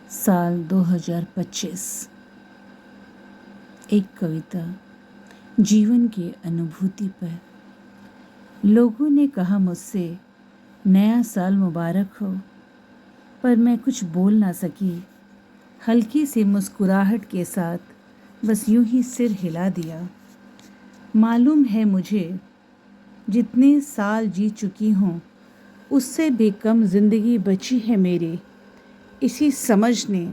साल 2025। एक कविता जीवन की अनुभूति पर। लोगों ने कहा मुझसे नया साल मुबारक हो, पर मैं कुछ बोल ना सकी। हल्की सी मुस्कुराहट के साथ बस यूं ही सिर हिला दिया। मालूम है मुझे जितने साल जी चुकी हूँ उससे भी कम जिंदगी बची है मेरी। इसी समझ ने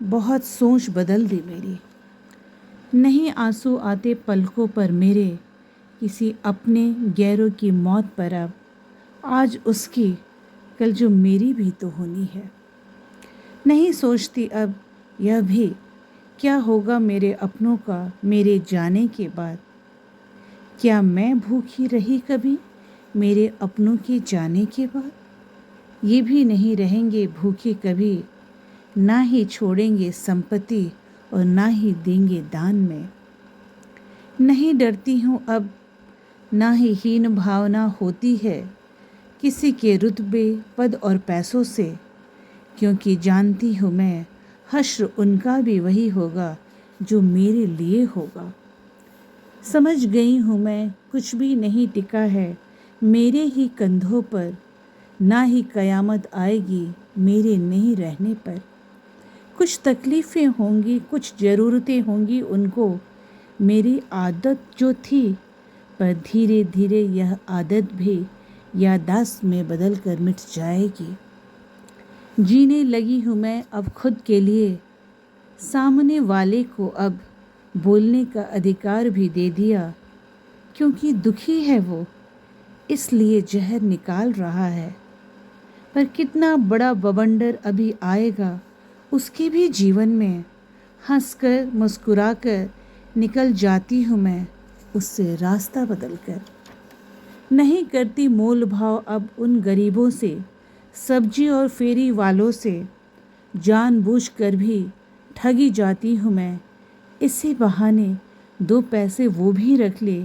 बहुत सोच बदल दी मेरी। नहीं आंसू आते पलकों पर मेरे किसी अपने गैरों की मौत पर। अब आज उसकी कल जो मेरी भी तो होनी है। नहीं सोचती अब यह भी क्या होगा मेरे अपनों का मेरे जाने के बाद। क्या मैं भूखी रही कभी मेरे अपनों के जाने के बाद। ये भी नहीं रहेंगे भूखे कभी, ना ही छोड़ेंगे संपत्ति और ना ही देंगे दान में। नहीं डरती हूँ अब, ना ही हीन भावना होती है किसी के रुतबे पद और पैसों से, क्योंकि जानती हूँ मैं हश्र उनका भी वही होगा जो मेरे लिए होगा। समझ गई हूँ मैं कुछ भी नहीं टिका है मेरे ही कंधों पर, ना ही कयामत आएगी मेरे नहीं रहने पर। कुछ तकलीफ़ें होंगी, कुछ ज़रूरतें होंगी उनको, मेरी आदत जो थी, पर धीरे धीरे यह आदत भी याददाश्त में बदल कर मिट जाएगी। जीने लगी हूँ मैं अब खुद के लिए, सामने वाले को अब बोलने का अधिकार भी दे दिया, क्योंकि दुखी है वो इसलिए जहर निकाल रहा है। पर कितना बड़ा बवंडर अभी आएगा उसके भी जीवन में। हंसकर मुस्कुराकर निकल जाती हूँ मैं उससे रास्ता बदलकर। नहीं करती मोल भाव अब उन गरीबों से, सब्जी और फेरी वालों से। जानबूझकर भी ठगी जाती हूँ मैं, इसी बहाने दो पैसे वो भी रख ले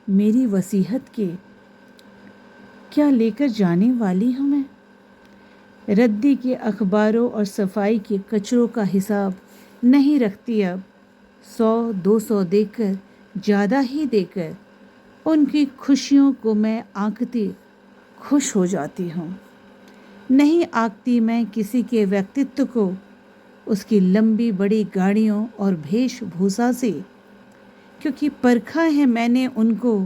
मेरी वसीयत के। क्या लेकर जाने वाली हूँ मैं। रद्दी के अखबारों और सफाई के कचरों का हिसाब नहीं रखती अब। 100-200 देकर, ज़्यादा ही देकर उनकी खुशियों को मैं आंकती खुश हो जाती हूँ। नहीं आंकती मैं किसी के व्यक्तित्व को उसकी लंबी बड़ी गाड़ियों और वेशभूषा से, क्योंकि परखा है मैंने उनको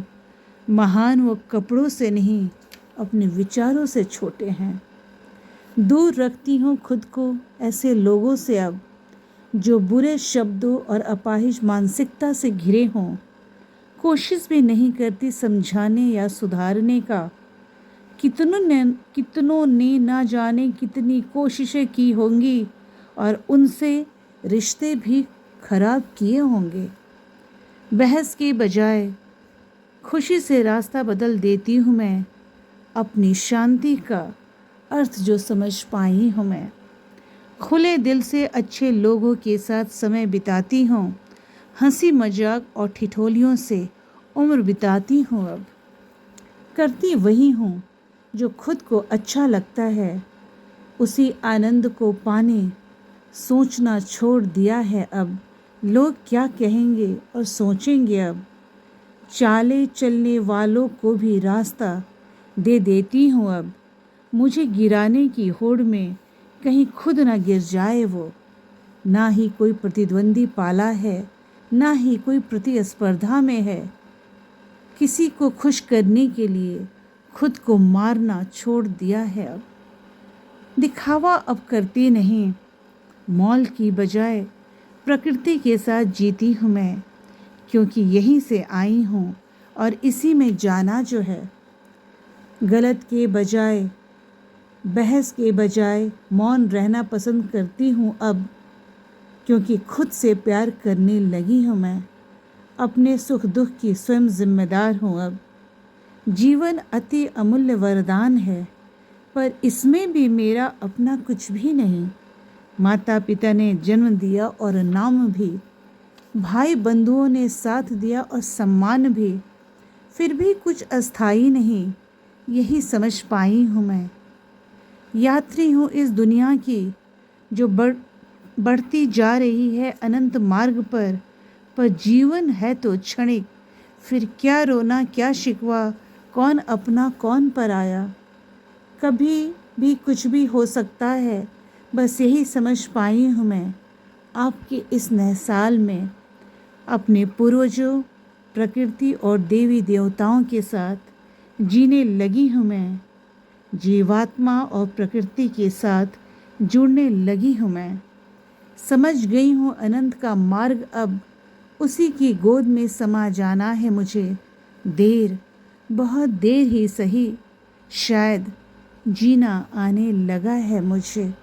महान वो कपड़ों से नहीं अपने विचारों से छोटे हैं। दूर रखती हूँ खुद को ऐसे लोगों से अब जो बुरे शब्दों और अपाहिज मानसिकता से घिरे हों। कोशिश भी नहीं करती समझाने या सुधारने का। कितनों ने ना जाने कितनी कोशिशें की होंगी और उनसे रिश्ते भी खराब किए होंगे। बहस के बजाय खुशी से रास्ता बदल देती हूँ मैं, अपनी शांति का अर्थ जो समझ पाई हूँ मैं। खुले दिल से अच्छे लोगों के साथ समय बिताती हूँ, हंसी मजाक और ठिठोलियों से उम्र बिताती हूँ। अब करती वही हूँ जो खुद को अच्छा लगता है, उसी आनंद को पाने सोचना छोड़ दिया है अब। लोग क्या कहेंगे और सोचेंगे अब। चाले चलने वालों को भी रास्ता दे देती हूँ अब। मुझे गिराने की होड़ में कहीं खुद ना गिर जाए वो। ना ही कोई प्रतिद्वंदी पाला है, ना ही कोई प्रतिस्पर्धा में है। किसी को खुश करने के लिए खुद को मारना छोड़ दिया है अब। दिखावा अब करती नहीं, मौल की बजाय प्रकृति के साथ जीती हूँ मैं, क्योंकि यहीं से आई हूँ और इसी में जाना जो है। गलत के बजाय बहस के बजाय मौन रहना पसंद करती हूँ अब, क्योंकि खुद से प्यार करने लगी हूँ मैं। अपने सुख दुख की स्वयं जिम्मेदार हूँ अब। जीवन अति अमूल्य वरदान है, पर इसमें भी मेरा अपना कुछ भी नहीं। माता पिता ने जन्म दिया और नाम भी, भाई बंधुओं ने साथ दिया और सम्मान भी, फिर भी कुछ अस्थाई नहीं, यही समझ पाई हूँ मैं। यात्री हूँ इस दुनिया की जो बढ़ती जा रही है अनंत मार्ग पर जीवन है तो क्षणिक। फिर क्या रोना क्या शिकवा, कौन अपना कौन पराया। कभी भी कुछ भी हो सकता है, बस यही समझ पाई हूँ मैं आपके इस नए साल में। अपने पूर्वजों, प्रकृति और देवी देवताओं के साथ जीने लगी हूँ मैं। जीवात्मा और प्रकृति के साथ जुड़ने लगी हूँ मैं। समझ गई हूँ अनंत का मार्ग, अब उसी की गोद में समा जाना है मुझे। देर, बहुत देर ही सही, शायद जीना आने लगा है मुझे।